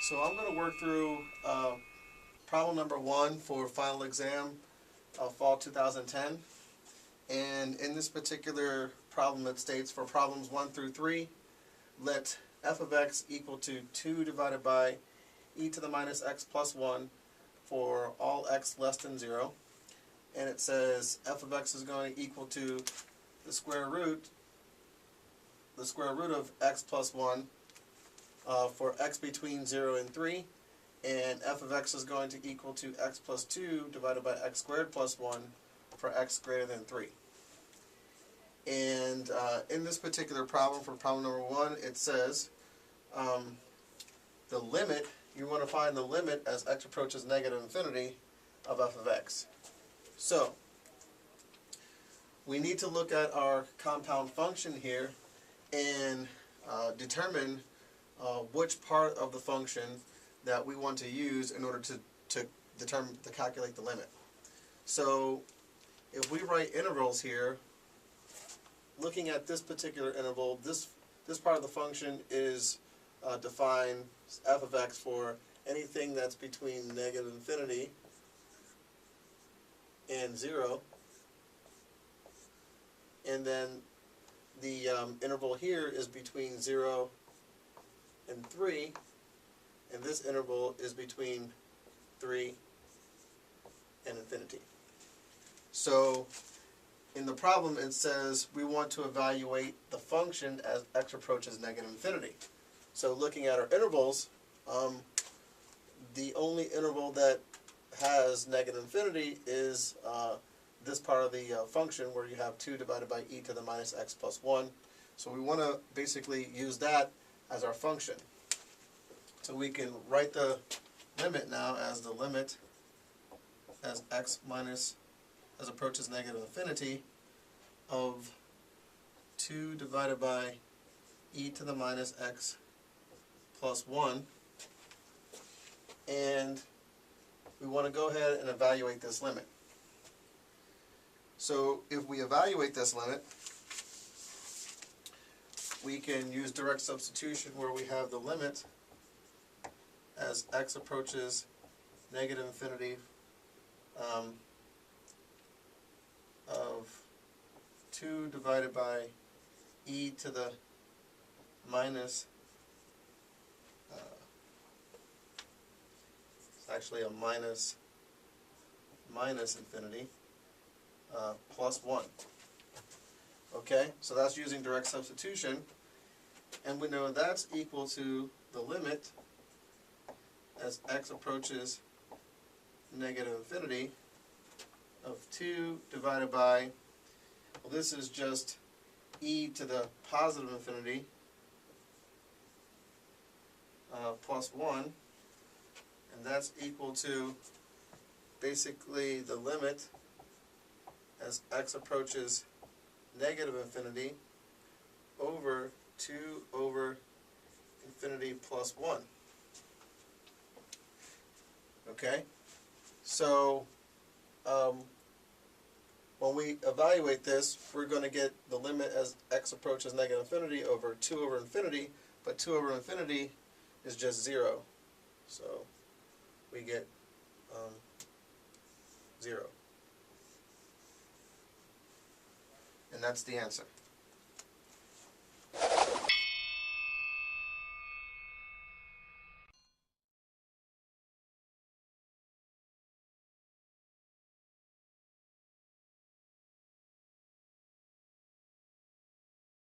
So I'm going to work through problem number 1 for final exam of fall 2010. And in this particular problem it states for problems 1 through 3, let f of x equal to 2 divided by e to the minus x plus 1 for all x less than 0. And it says f of x is going to equal to the square root of x plus 1 for x between 0 and 3, and f of x is going to equal to x plus 2 divided by x squared plus 1 for x greater than 3. And in this particular problem, for problem number 1, it says the limit, you want to find the limit as x approaches negative infinity of f of x. So we need to look at our compound function here and determine which part of the function that we want to use in order to calculate the limit. So if we write intervals here, looking at this particular interval, this part of the function is defined f of x for anything that's between negative infinity and 0, and then the interval here is between 0 and 3, and this interval is between 3 and infinity. So in the problem it says we want to evaluate the function as x approaches negative infinity. So looking at our intervals, the only interval that has negative infinity is this part of the function where you have 2 divided by e to the minus x plus 1. So we want to basically use that as our function. So we can write the limit now as the limit as x minus, as approaches negative infinity, of 2 divided by e to the minus x plus 1. And we want to go ahead and evaluate this limit. So if we evaluate this limit, we can use direct substitution where we have the limit as x approaches negative infinity of 2 divided by e to the minus, it's actually a minus infinity, plus 1. Okay, so that's using direct substitution, and we know that's equal to the limit as x approaches negative infinity of 2 divided by, well, this is just e to the positive infinity plus 1, and that's equal to basically the limit as x approaches negative infinity over 2 over infinity plus 1. Okay, so when we evaluate this, we're going to get the limit as x approaches negative infinity over 2 over infinity, but 2 over infinity is just 0. So we get 0. And that's the answer.